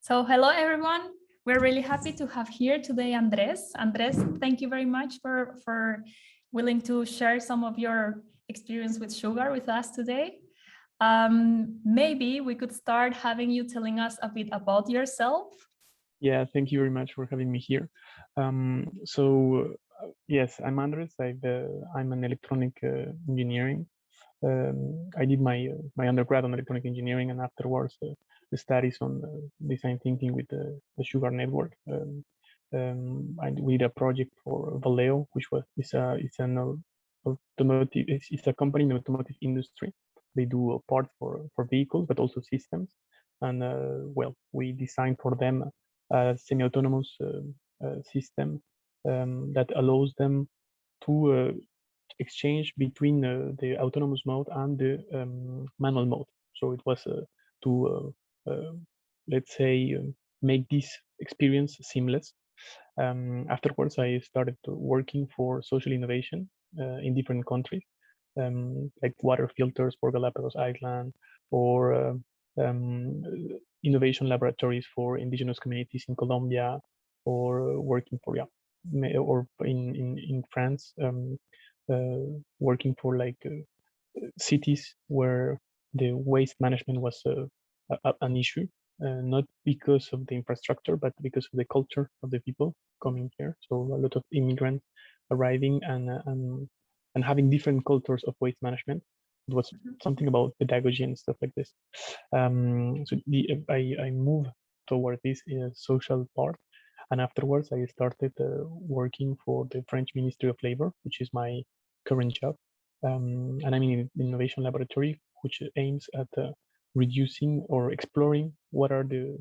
So hello, everyone. We're really happy to have here today Andres. Andres, thank you very much for willing to share some of your experience with sugar with us today. Maybe we could start having you telling us a bit about yourself. Yeah, thank you very much for having me here. Yes, I'm Andres. I'm an electronic engineering. I did my undergrad on electronic engineering, and afterwards the studies on design thinking with the Sugar Network. I did a project for Valeo, which it's a company in the automotive industry. They do parts for vehicles, but also systems. And well, we designed for them a semi-autonomous system that allows them to exchange between the autonomous mode and the manual mode. So it was to let's say make this experience seamless. Afterwards, I started working for social innovation in different countries, like water filters for Galapagos Island, or innovation laboratories for indigenous communities in Colombia, or working for or in France, working for like cities where the waste management was an issue, not because of the infrastructure, but because of the culture of the people coming here. So a lot of immigrants arriving and having different cultures of waste management. It was something about pedagogy and stuff like this. I moved toward this social part, and afterwards I started working for the French Ministry of Labor, which is my current job. And I'm in the innovation laboratory, which aims at reducing or exploring what are the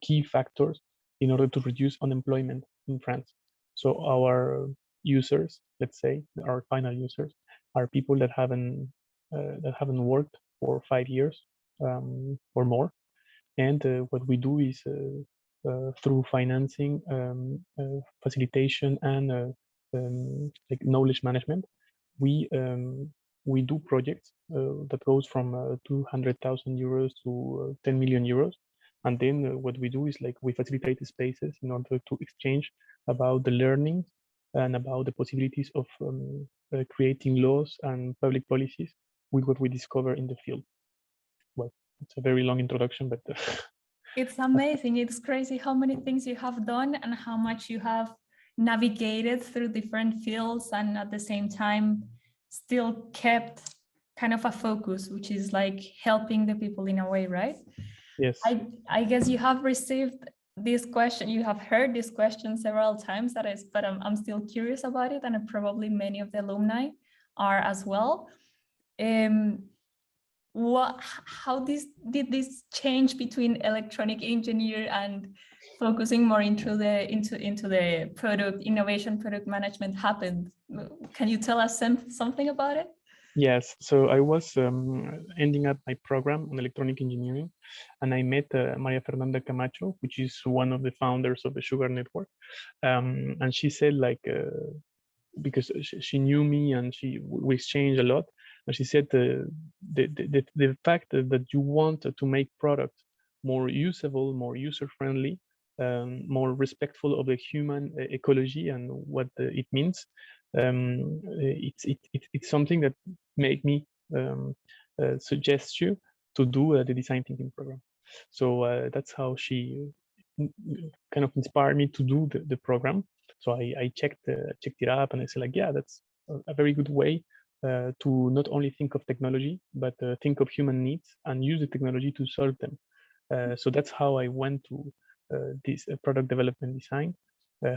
key factors in order to reduce unemployment in France. So our users, let's say, our final users, are people that haven't worked for 5 years or more. And what we do is through financing, facilitation, and like knowledge management, we do projects that goes from 200,000 euros to 10 million euros. And then what we do is like we facilitate the spaces in order to exchange about the learning and about the possibilities of creating laws and public policies with what we discover in the field. Well, it's a very long introduction, but It's amazing. It's crazy how many things you have done and how much you have navigated through different fields, and at the same time still kept kind of a focus, which is like helping the people in a way, right? Yes. I guess you have received this question, you have heard this question several times, but I'm still curious about it, and probably many of the alumni are as well. How did this change between electronic engineer and focusing more into the product innovation, product management happened? Can you tell us something about it? Yes, so I was ending up my program on electronic engineering, and I met Maria Fernanda Camacho, which is one of the founders of the Sugar Network. And she said, like, because she knew me and we exchanged a lot, and she said the fact that you want to make products more usable, more user-friendly, more respectful of the human ecology and what it means, it's something that made me suggest you to do the design thinking program. So that's how she kind of inspired me to do the program. So I checked it up, and I said, like, yeah, that's a very good way to not only think of technology, but think of human needs and use the technology to solve them. So that's how I went to this product development design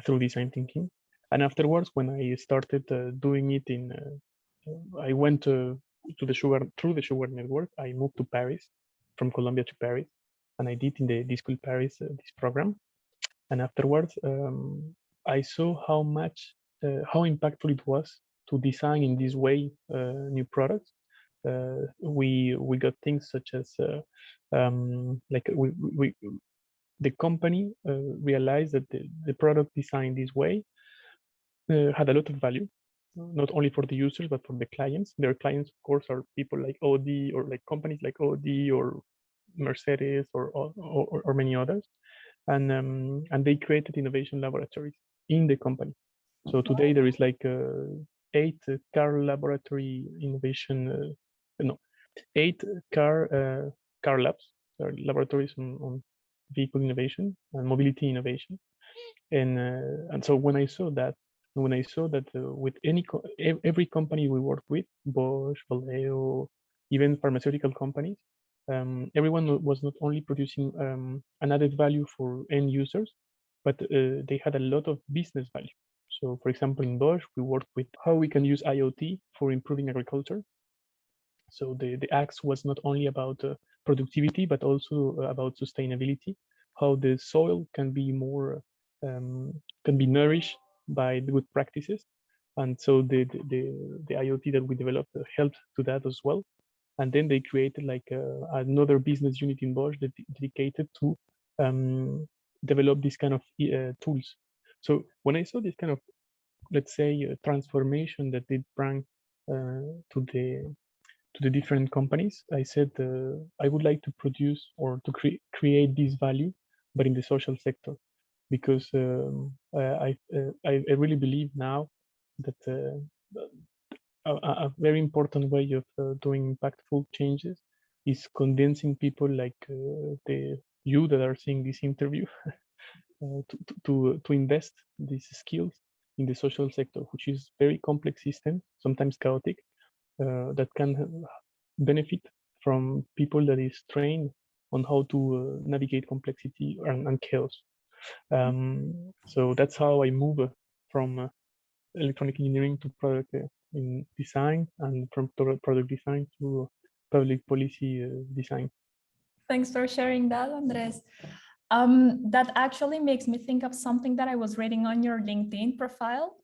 through design thinking. And afterwards, when I started doing it I went through the Sugar Network. I moved to Paris, from Colombia to Paris, and I did in the d.school Paris this program. And afterwards, I saw how impactful it was to design in this way new products. We got things such as like the company realized that the product designed this way had a lot of value, not only for the users but for the clients. Their clients, of course, are people like Audi, or like companies like Audi or Mercedes or many others. and they created innovation laboratories in the company. So today there is like 8 car laboratory innovation, no, 8 car labs, laboratories on vehicle innovation and mobility innovation. And so when I saw that, with every company we work with, Bosch, Valeo, even pharmaceutical companies, everyone was not only producing an added value for end users, but they had a lot of business value. So for example, in Bosch, we worked with how we can use IoT for improving agriculture. So the axe was not only about productivity, but also about sustainability, how the soil can be more, can be nourished by the good practices. And so the IoT that we developed helped to that as well. And then they created like another business unit in Bosch that dedicated to develop this kind of tools. So when I saw this kind of, let's say, transformation that they bring to the different companies, I said I would like to produce or to create this value, but in the social sector, because I really believe now that a very important way of doing impactful changes is condensing people like you that are seeing this interview to invest these skills in the social sector, which is very complex system, sometimes chaotic, that can benefit from people that is trained on how to navigate complexity and chaos. So that's how I move from electronic engineering to product in design, and from product design to public policy design. Thanks for sharing that, Andres. That actually makes me think of something that I was reading on your LinkedIn profile.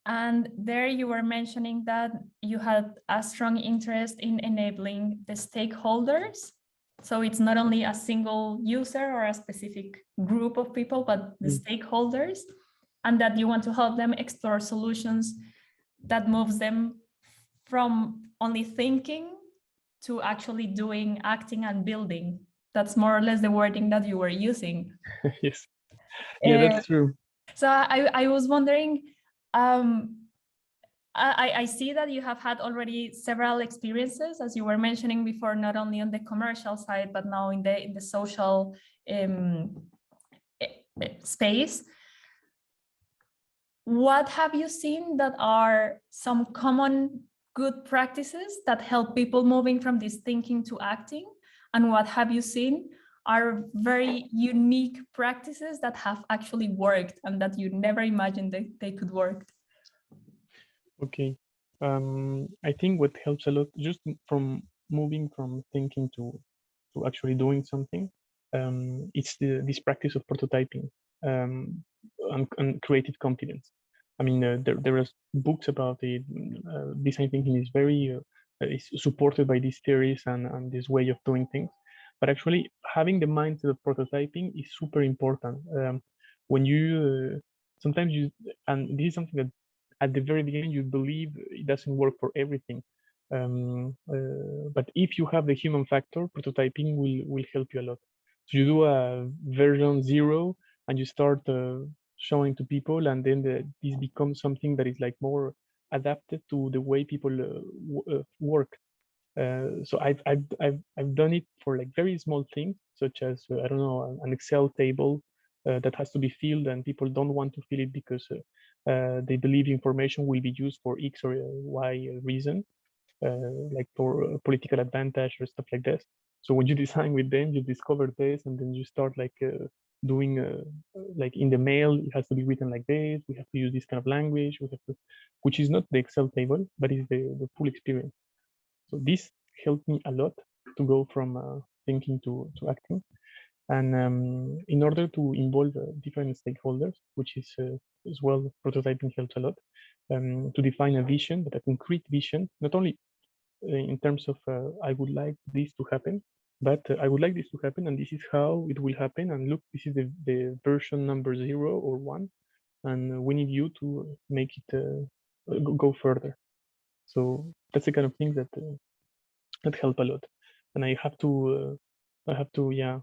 And there you were mentioning that you had a strong interest in enabling the stakeholders. So it's not only a single user or a specific group of people, but the stakeholders, and that you want to help them explore solutions that moves them from only thinking to actually doing, acting, and building. That's more or less the wording that you were using. Yes, yeah, that's true. So I was wondering, I see that you have had already several experiences, as you were mentioning before, not only on the commercial side, but now in the social space. What have you seen that are some common good practices that help people moving from this thinking to acting? And what have you seen are very unique practices that have actually worked and that you never imagined they could work? Okay. I think what helps a lot, just from moving from thinking to actually doing something, it's this practice of prototyping and creative confidence. I mean, there are books about it. Design thinking is very is supported by these theories and this way of doing things. But actually, having the mindset of prototyping is super important. When you sometimes you, and this is something that at the very beginning you believe it doesn't work for everything. But if you have the human factor, prototyping will help you a lot. So you do a version 0 and you start showing to people, and then this becomes something that is like more adapted to the way people work. So I've done it for like very small things, such as I don't know, an Excel table that has to be filled, and people don't want to fill it because they believe information will be used for X or Y reason, like for political advantage or stuff like this. So when you design with them, you discover this, and then you start like doing like in the mail, it has to be written like this. We have to use this kind of language. We have to, which is not the Excel table, but is the full experience. So this helped me a lot to go from thinking to acting. And in order to involve different stakeholders, which is as well, prototyping helps a lot, to define a vision, but a concrete vision, not only in terms of I would like this to happen, but I would like this to happen, and this is how it will happen. And look, this is the version number 0 or 1, and we need you to make it go further. So that's the kind of thing that help a lot. And I have to yeah,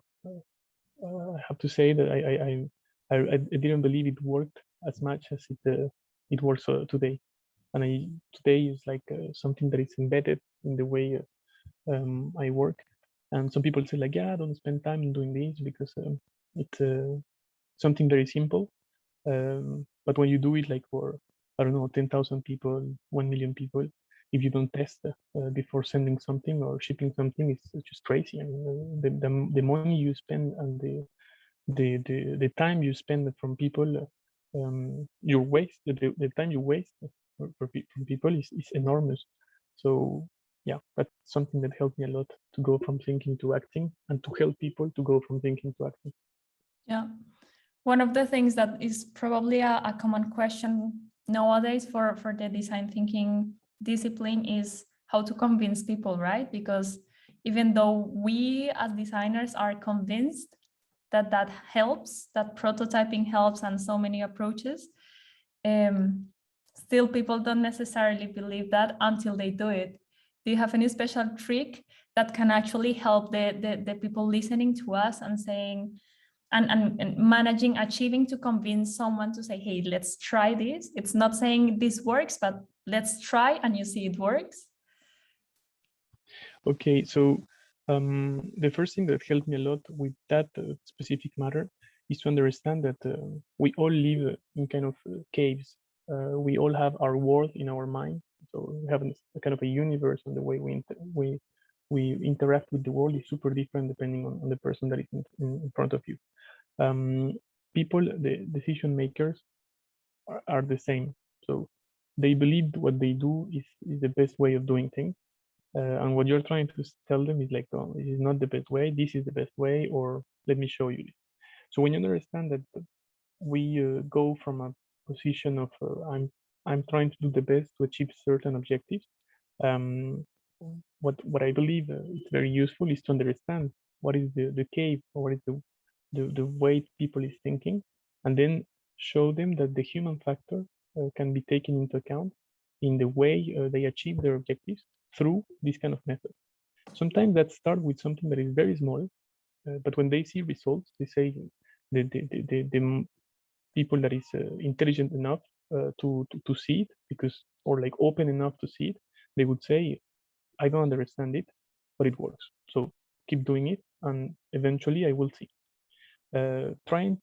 I have to say that I didn't believe it worked as much as it works today. And today is like something that is embedded in the way I work. And some people say like, yeah, don't spend time in doing this because it's something very simple. But when you do it like for, I don't know, 10,000 people, 1 million people, if you don't test before sending something or shipping something, it's just crazy. I mean, the money you spend and the time you spend from people, your waste, the time you waste from people is enormous. So yeah, that's something that helped me a lot to go from thinking to acting and to help people to go from thinking to acting. Yeah. One of the things that is probably a common question nowadays for the design thinking discipline is how to convince people, right? Because even though we as designers are convinced that that helps, that prototyping helps and so many approaches, still people don't necessarily believe that until they do it. Do you have any special trick that can actually help the people listening to us and saying, and managing, achieving to convince someone to say, hey, let's try this. It's not saying this works, but let's try, and you see it works. Okay, so the first thing that helped me a lot with that specific matter is to understand that we all live in kind of caves. We all have our world in our mind. So we have a kind of a universe, and the way we interact with the world is super different depending on the person that is in front of you. People, the decision makers, are the same. So they believe what they do is the best way of doing things. And what you're trying to tell them is like, oh, this is not the best way, this is the best way, or let me show you. So when you understand that we go from a position of I'm trying to do the best to achieve certain objectives, um, what I believe is very useful is to understand what is the cave or what is the way people is thinking, and then show them that the human factor can be taken into account in the way they achieve their objectives through this kind of method. Sometimes that starts with something that is very small, but when they see results, they say the people that is intelligent enough to see it, because, or like open enough to see it, they would say, I don't understand it, but it works. So keep doing it, and eventually I will see. Trying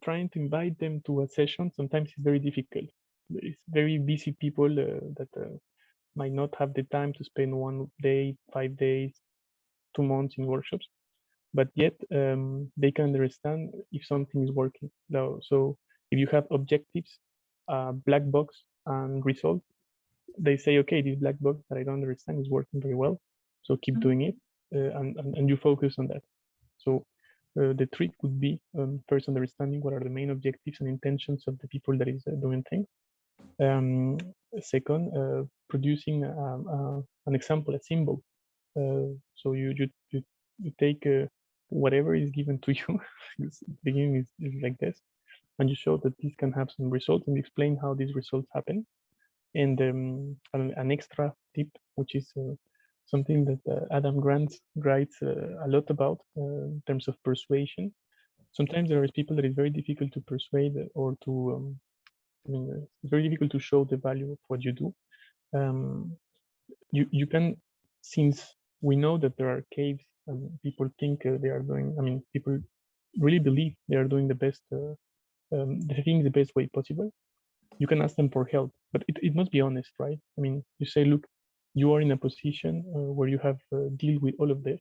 to invite them to a session sometimes is very difficult. It's very busy people that might not have the time to spend 1 day, 5 days, 2 months in workshops, but yet they can understand if something is working. Now, so if you have objectives, black box, and result, they say, okay, this black box that I don't understand is working very well, so keep doing it, and you focus on that. So the trick would be first understanding what are the main objectives and intentions of the people that is doing things. Second, producing an example, a symbol. So you take whatever is given to you. The beginning is like this, and you show that this can have some results and explain how these results happen. And an extra tip, which is something that Adam Grant writes a lot about in terms of persuasion. Sometimes there are people that it's very difficult to persuade or to, it's very difficult to show the value of what you do. You can, since we know that there are caves and people think they are doing, people really believe they are doing the best, the thing the best way possible. You can ask them for help, but it must be honest, right? I mean, you say, look, you are in a position where you have deal with all of this.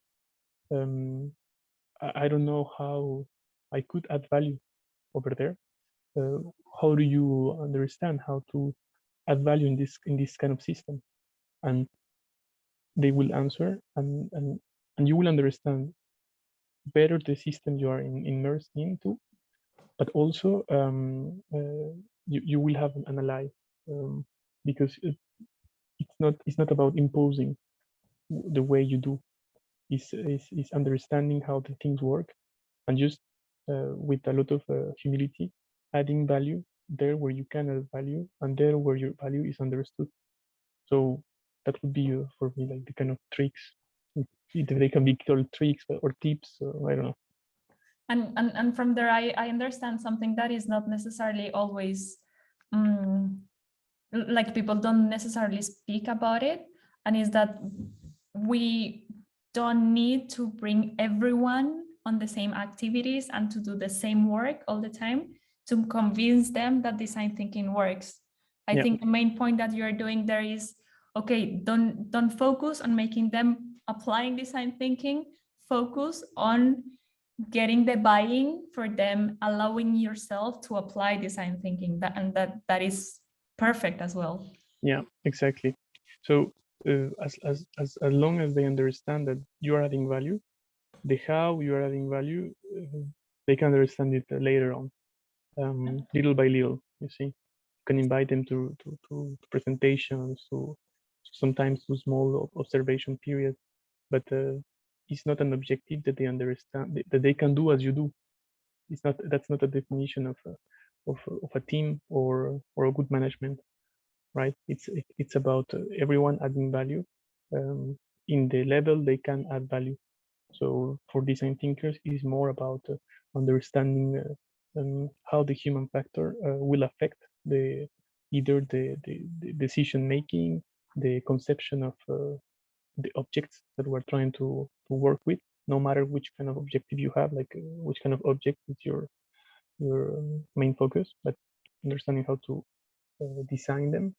I don't know how I could add value over there. How do you understand how to add value in this kind of system? And they will answer, and you will understand better the system you are immersed into, but also you will have an ally, because it's not about imposing the way you do. It's understanding how the things work, and just with a lot of humility, adding value there where you can add value, and there where your value is understood. So that would be for me like the kind of tricks. Either they can be called tricks or tips, I don't know. And from there, I understand something that is not necessarily always like people don't necessarily speak about it, and is that we don't need to bring everyone on the same activities and to do the same work all the time to convince them that design thinking works. I think the main point that you're doing there is, okay, don't focus on making them applying design thinking, focus on getting the buy-in for them, allowing yourself to apply design thinking, that is perfect as well. Yeah, exactly. So as long as they understand that you are adding value, the how you are adding value, they can understand it later on, little by little. You see, you can invite them to presentations, to sometimes to small observation periods, but it's not an objective that they understand that they can do as you do. It's not, that's not a definition of a team or a good management, right? It's about everyone adding value in the level they can add value. So for design thinkers, it is more about understanding how the human factor will affect either the decision making, the conception of the objects that we're trying to work with, no matter which kind of objective you have, like which kind of object is your main focus, but understanding how to design them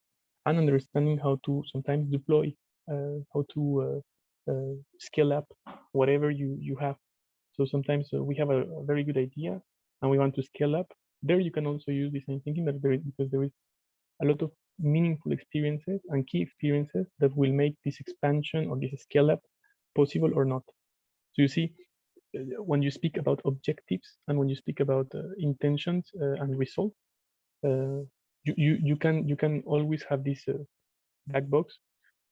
and understanding how to sometimes deploy, how to scale up whatever you have. So sometimes we have a very good idea and we want to scale up. There you can also use design thinking, but because there is a lot of meaningful experiences and key experiences that will make this expansion or this scale up possible or not. So you see, when you speak about objectives and when you speak about intentions and results, you can always have this black box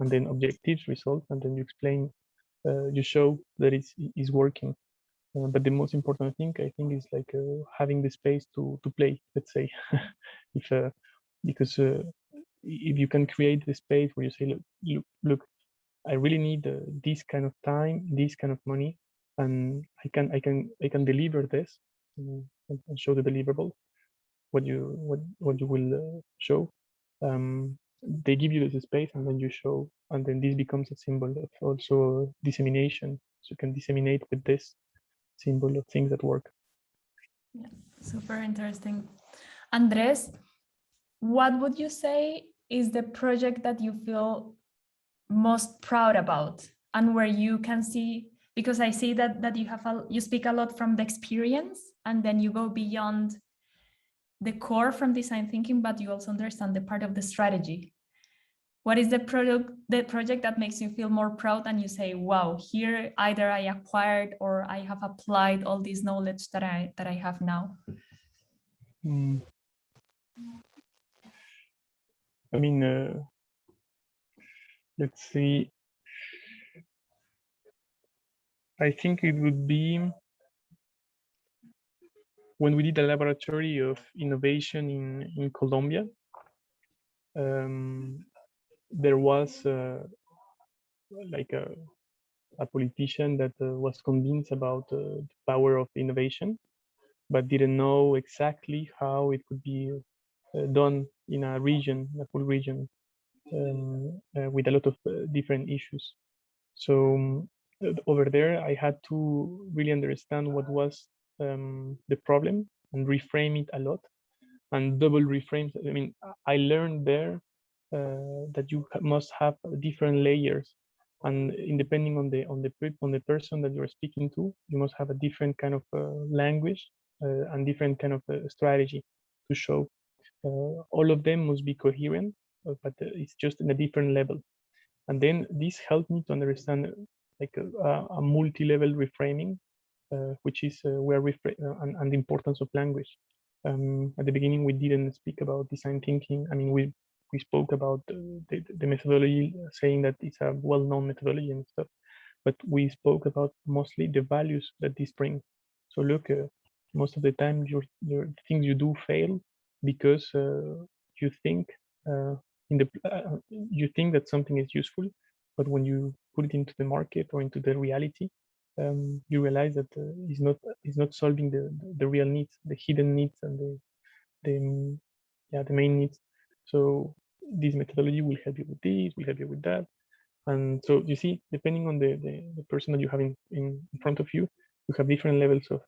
and then objectives, results, and then you explain, you show that it's working. But the most important thing I think is like having the space to play. Let's say, if because if you can create the space where you say, look, I really need this kind of time, this kind of money, and I can deliver this and show the deliverable. What you will show. They give you the space, and then you show, and then this becomes a symbol of also dissemination. So you can disseminate with this symbol of things that work. Yeah, super interesting. Andres, what would you say is the project that you feel most proud about, and where you can see, because I see that you speak a lot from the experience, and then you go beyond the core from design thinking, but you also understand the part of the strategy. What is the project that makes you feel more proud and you say, wow, here either I acquired or I have applied all this knowledge that I have now? I mean, let's see. I think it would be when we did a laboratory of innovation in Colombia. There was like a politician that was convinced about the power of innovation, but didn't know exactly how it could be done in a region, a full region, with a lot of different issues. So over there, I had to really understand what was the problem and reframe it a lot, and double reframes. I mean, I learned there that you must have different layers, and depending on the person that you're speaking to, you must have a different kind of language and different kind of strategy to show. All of them must be coherent, but it's just in a different level. And then this helped me to understand like a multi-level reframing, which is where and the importance of language. At the beginning, we didn't speak about design thinking. I mean, we spoke about the methodology, saying that it's a well-known methodology and stuff, but we spoke about mostly the values that this brings. So look, most of the time, your things you do fail because you think you think that something is useful, but when you put it into the market or into the reality, you realize that it's not solving the real needs, the hidden needs, and the main needs. So this methodology will help you with this, will help you with that. And so you see, depending on the person that you have in front of you, you have different levels of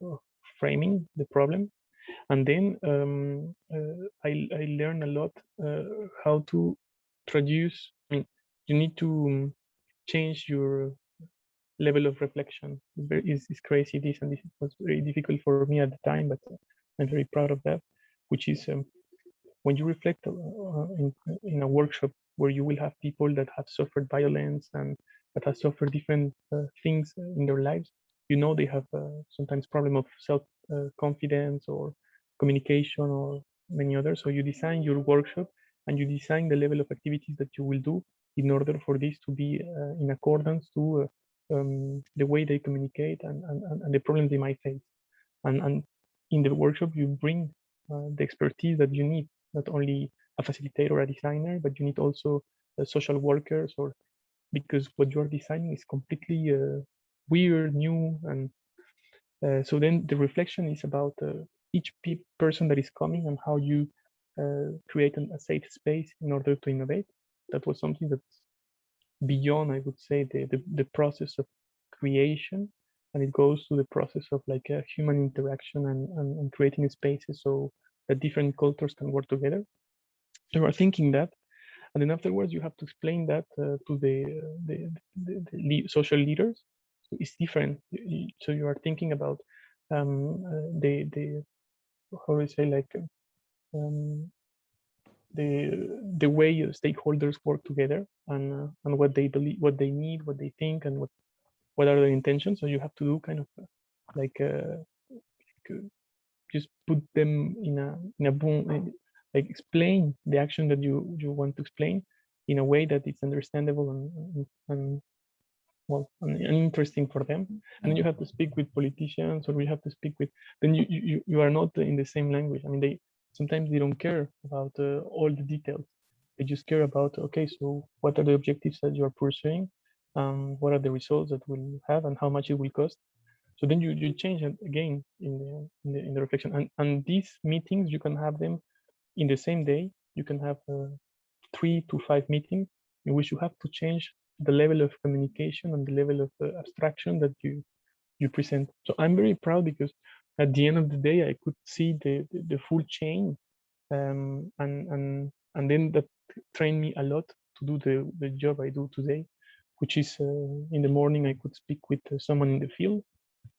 framing the problem. And then I learned a lot how to traduce. I mean, you need to change your level of reflection. It's crazy, and this was very difficult for me at the time, but I'm very proud of that, which is when you reflect in a workshop where you will have people that have suffered violence and that have suffered different things in their lives, you know they have sometimes problem of self-confidence or communication or many others. So you design your workshop and you design the level of activities that you will do in order for this to be in accordance to the way they communicate and the problems they might face. And in the workshop, you bring the expertise that you need, not only a facilitator or a designer, but you need also social workers, or because what you're designing is completely weird, new, and so then the reflection is about each person that is coming and how you create a safe space in order to innovate. That was something that's beyond, I would say, the process of creation, and it goes to the process of like a human interaction and creating spaces so that different cultures can work together. So we're thinking that, and then afterwards you have to explain that to social leaders. So it's different. So you are thinking about the how do I say, like the way stakeholders work together and what they believe, what they need, what they think, and what are their intentions. So you have to do kind of like just put them in a boom, like explain the action that you want to explain in a way that it's understandable and well and interesting for them. And then you have to speak with politicians, or you have to speak with, then you are not in the same language. I mean, they sometimes they don't care about all the details. They just care about, okay, so what are the objectives that you are pursuing, what are the results that will have, and how much it will cost. So then you change it again in the reflection, and these meetings you can have them in the same day. You can have 3 to 5 meetings in which you have to change the level of communication and the level of abstraction that you present. So I'm very proud because at the end of the day I could see the full chain, and then that trained me a lot to do the job I do today, which is in the morning I could speak with someone in the field,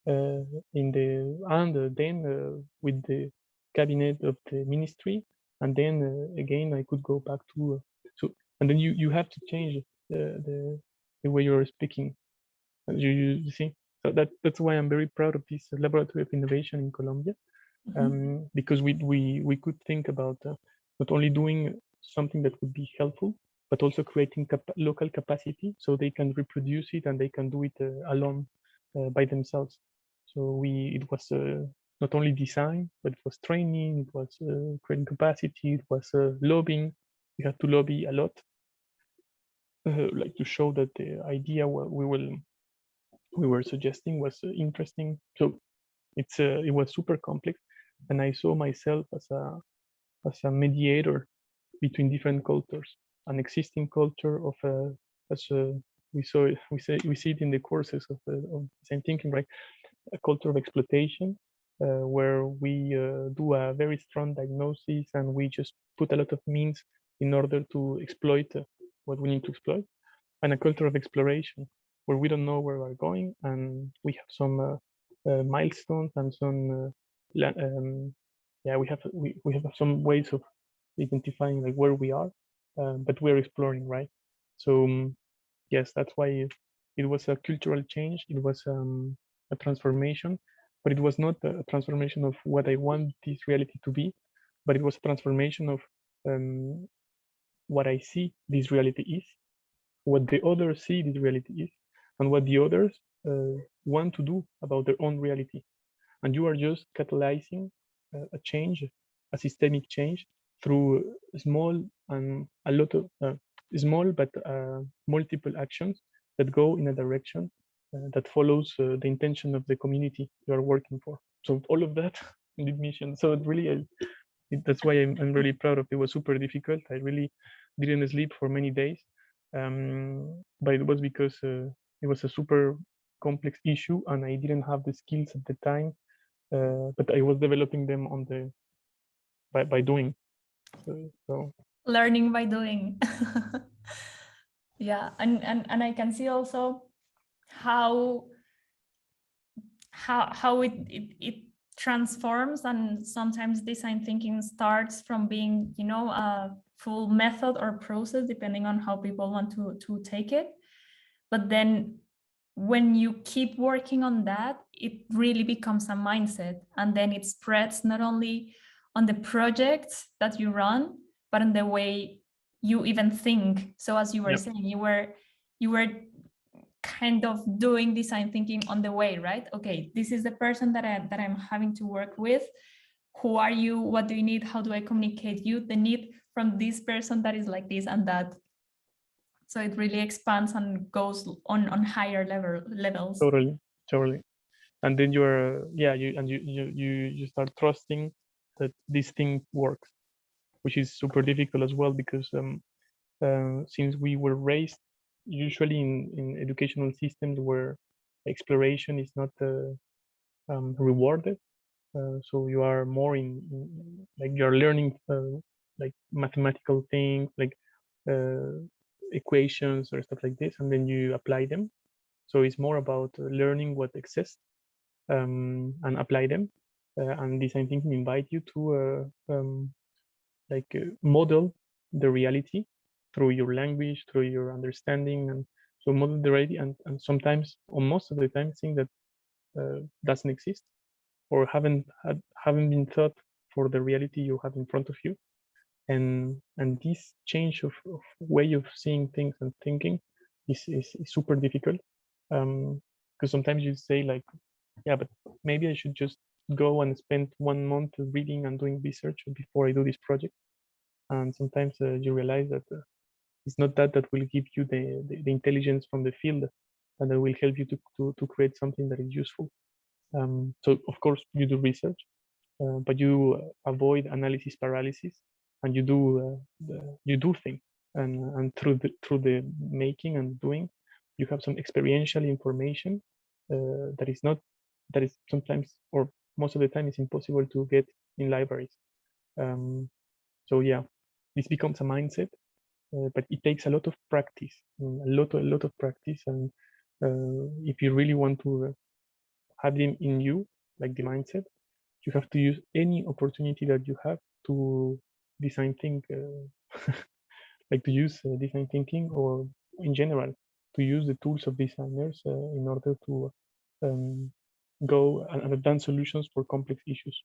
in the and then with the cabinet of the ministry, and then again I could go back to so, and then you have to change the way you're speaking. You see, so that's why I'm very proud of this laboratory of innovation in Colombia, because we could think about not only doing something that would be helpful, but also creating local capacity so they can reproduce it and they can do it alone by themselves. So it was not only design, but it was training, it was creating capacity, it was lobbying. We had to lobby a lot, like to show that the idea we were suggesting was interesting. So it was super complex, and I saw myself as a mediator between different cultures, an existing culture of as we saw it, we see it in the courses of design thinking, right? A culture of exploitation, where we do a very strong diagnosis and we just put a lot of means in order to exploit what we need to exploit, and a culture of exploration where we don't know where we're going and we have some milestones and some yeah, we have some ways of identifying like where we are, but we're exploring, right? So yes, that's why it was a cultural change. It was a transformation, but it was not a transformation of what I want this reality to be, but it was a transformation of what I see this reality is, what the others see this reality is, and what the others want to do about their own reality. And you are just catalyzing a change, a systemic change through small and a lot of small but multiple actions that go in a direction that follows the intention of the community you are working for. So all of that did mission. So it really, that's why I'm really proud of it. It was super difficult. I really didn't sleep for many days, but it was because it was a super complex issue, and I didn't have the skills at the time. But I was developing them on the by doing. So Learning by doing. Yeah, and I can see also how it transforms, and sometimes design thinking starts from being, you know, a full method or process depending on how people want to take it, but then when you keep working on that, it really becomes a mindset, and then it spreads not only on the projects that you run, but in the way you even think. So as you were saying, you were kind of doing design thinking on the way, right? Okay, this is the person that I'm having to work with. Who are you? What do you need? How do I communicate you the need from this person that is like this and that? So it really expands and goes on higher levels. totally. And then you're you start trusting that this thing works, which is super difficult as well, because since we were raised usually in educational systems where exploration is not rewarded, so you are more in like you're learning like mathematical things, like equations or stuff like this, and then you apply them. So it's more about learning what exists and apply them. And design thinking invite you to model the reality through your language, through your understanding, and so model the reality. And sometimes, or most of the time, things that doesn't exist or haven't been thought for the reality you have in front of you. And this change of way of seeing things and thinking is super difficult, because sometimes you say like, yeah, but maybe I should just go and spend 1 month reading and doing research before I do this project. And sometimes you realize that it's not that will give you the intelligence from the field, and that will help you to create something that is useful. So of course you do research, but you avoid analysis paralysis, and you do things, and through the making and doing, you have some experiential information that is sometimes, or most of the time, is impossible to get in libraries. So yeah, this becomes a mindset, but it takes a lot of practice, a lot of practice, and if you really want to have them in you, like the mindset, you have to use any opportunity that you have to design think, like to use design thinking, or in general, to use the tools of designers in order to um, go and advance solutions for complex issues.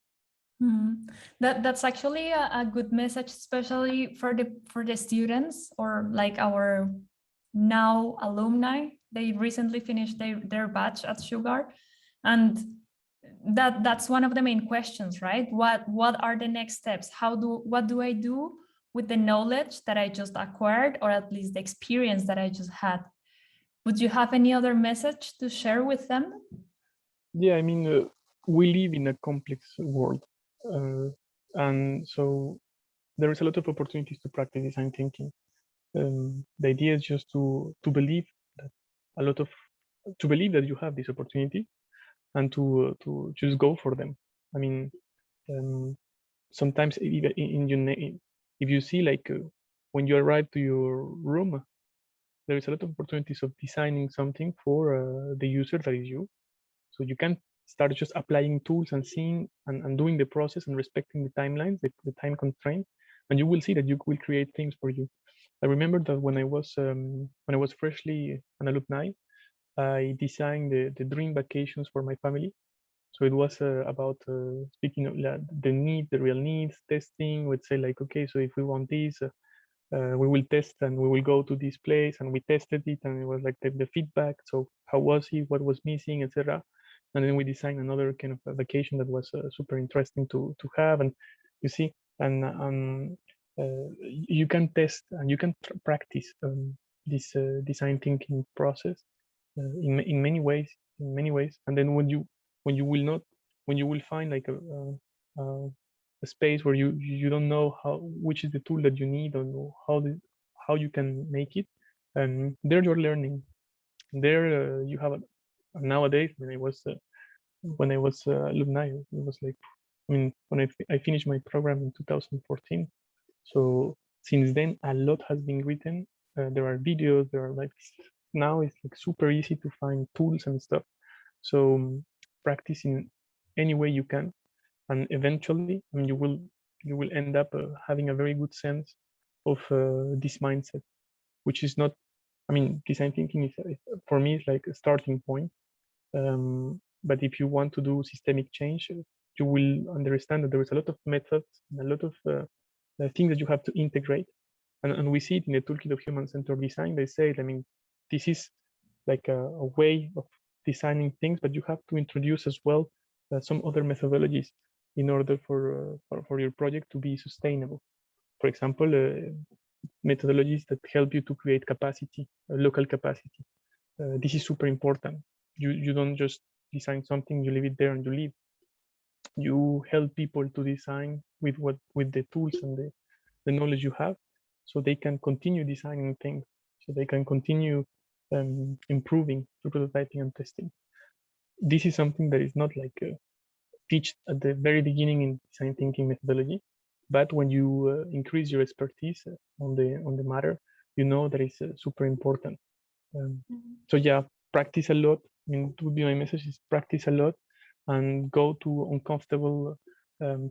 That's actually a good message, especially for the students, or like our now alumni. They recently finished their batch at Sugar, and that's one of the main questions, right? What are the next steps? What do I do with the knowledge that I just acquired, or at least the experience that I just had? Would you have any other message to share with them? Yeah, I mean, we live in a complex world, and so there is a lot of opportunities to practice design thinking. The idea is just to believe that to believe that you have this opportunity, and to just go for them. I mean, sometimes even in your if you see like when you arrive to your room, there is a lot of opportunities of designing something for the user that is you. So you can start just applying tools and seeing and doing the process and respecting the timelines, the time constraint, and you will see that you will create things for you. I remember that when I was freshly an alumni, I designed the dream vacations for my family. So it was about speaking of the need, the real needs, testing. We'd say like, okay, so if we want this, we will test and we will go to this place, and we tested it, and it was like the feedback. So how was it? What was missing, etc. And then we designed another kind of a vacation that was super interesting to have. And you see, and you can test and you can practice this design thinking process in many ways, and then when you will find like a space where you don't know which is the tool that you need, or how you can make it, and there you're learning. There you have nowadays, when I was alumni, it was like, I mean, when I finished my program in 2014. So since then, a lot has been written. There are videos. There are like, now it's like super easy to find tools and stuff. So practice in any way you can, and eventually, I mean, you will end up having a very good sense of this mindset, which is not. I mean, design thinking is, for me, it's like a starting point. But if you want to do systemic change, you will understand that there is a lot of methods and a lot of things that you have to integrate. And we see it in the toolkit of human-centered design. They say, I mean, this is like a way of designing things, but you have to introduce as well some other methodologies in order for your project to be sustainable. For example, methodologies that help you to create capacity, local capacity. This is super important. You don't just design something, you leave it there and you leave. You help people to design with the tools and the knowledge you have, so they can continue designing things, so they can continue improving through prototyping and testing. This is something that is not like teach at the very beginning in design thinking methodology, but when you increase your expertise on the matter, you know that is super important. So yeah, practice a lot. I mean, it would be my message is practice a lot and go to uncomfortable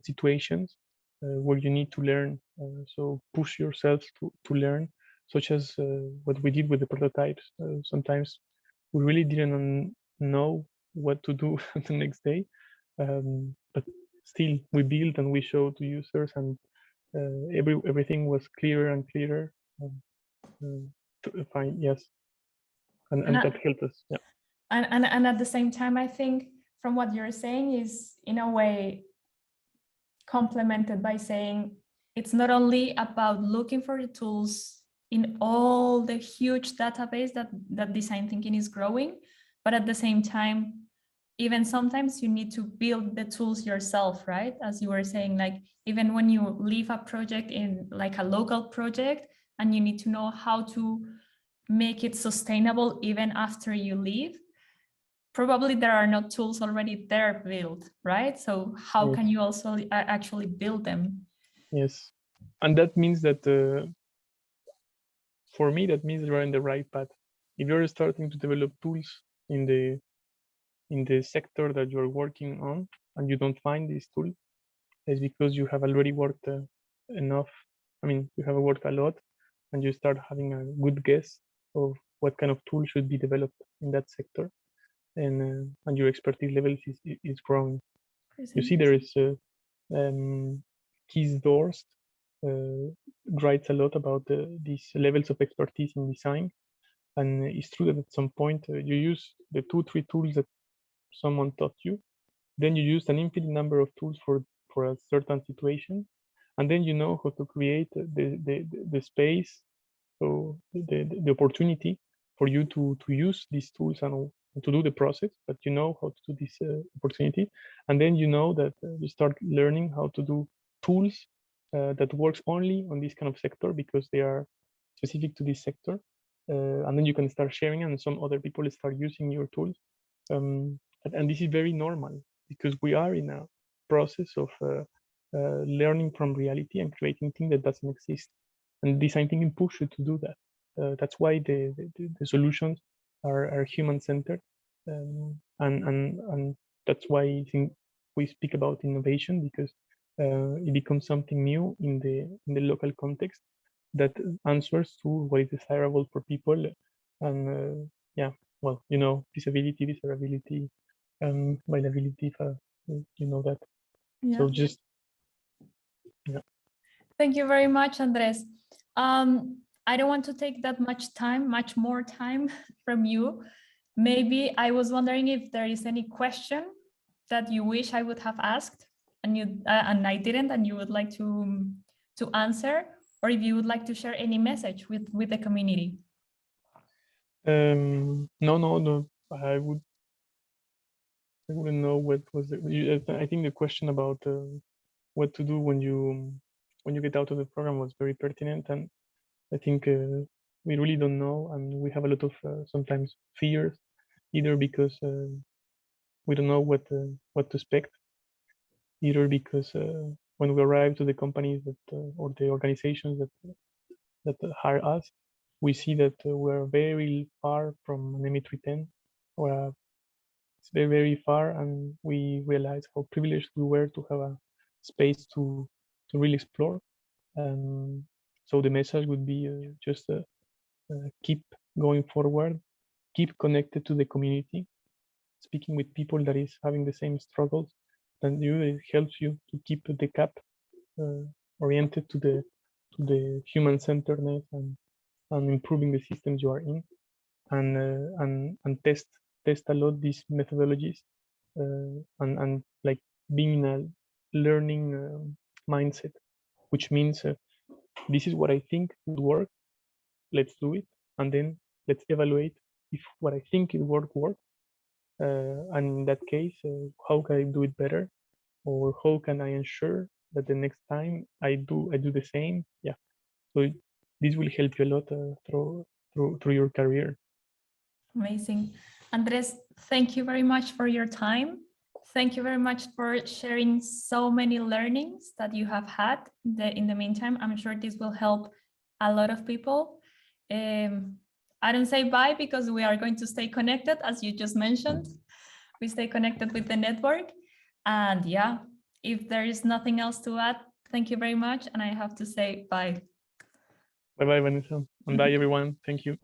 situations where you need to learn. So push yourself to learn, such as what we did with the prototypes. Sometimes we really didn't know what to do the next day, but still we built and we showed to users, and everything was clearer and clearer. Fine, yes, and that helped us. Yeah. And at the same time, I think from what you're saying is in a way complemented by saying it's not only about looking for the tools in all the huge database that design thinking is growing, but at the same time, even sometimes you need to build the tools yourself, right? As you were saying, like even when you leave a project in like a local project and you need to know how to make it sustainable even after you leave, probably there are not tools already there built, right? So how Yes. can you also actually build them? Yes, and that means that for me, that means you're in the right path. If you're starting to develop tools in the sector that you're working on and you don't find this tool, it's because you have already worked enough. I mean, you have worked a lot, and you start having a good guess of what kind of tool should be developed in that sector, and your expertise level is growing. You see, there is Keys Dorst writes a lot about these levels of expertise in design, and it's true that at some point you use the 2-3 tools that someone taught you, then you use an infinite number of tools for a certain situation, and then you know how to create the space, so the opportunity for you to use these tools and to do the process, but you know how to do this opportunity, and then you know that you start learning how to do tools that works only on this kind of sector because they are specific to this sector, and then you can start sharing, and some other people start using your tools, and this is very normal because we are in a process of learning from reality and creating things that doesn't exist, and design thinking pushes you to do that. That's why the solutions are human-centered, and that's why I think we speak about innovation, because it becomes something new in the local context that answers to what is desirable for people, and yeah, well, you know, feasibility, desirability, viability, you know that. Yeah. So just yeah. Thank you very much, Andres. I don't want to take that much more time from you. Maybe I was wondering if there is any question that you wish I would have asked and I didn't, and you would like to answer, or if you would like to share any message with the community. No. I wouldn't know what was I think the question about what to do when you get out of the program was very pertinent, and I think we really don't know, and we have a lot of sometimes fears, either because we don't know what to expect, either because when we arrive to the companies that or the organizations that hire us, we see that we're very far from an ME310, or it's very far, and we realize how privileged we were to have a space to really explore. So the message would be just keep going forward, keep connected to the community, speaking with people that is having the same struggles than you. It helps you to keep the cap oriented to the human centeredness and improving the systems you are in, and test a lot these methodologies, and like being in a learning mindset, which means this is what I think would work, let's do it, and then let's evaluate if what I think it work. And in that case, how can I do it better, or how can I ensure that the next time I do the same? Yeah. So this will help you a lot through your career. Amazing. Andres, thank you very much for your time. Thank you very much for sharing so many learnings that you have had in the meantime. I'm sure this will help a lot of people. I don't say bye because we are going to stay connected, as you just mentioned. We stay connected with the network. And yeah, if there is nothing else to add, thank you very much. And I have to say bye. Bye-bye, Vanessa. And bye, everyone. Thank you.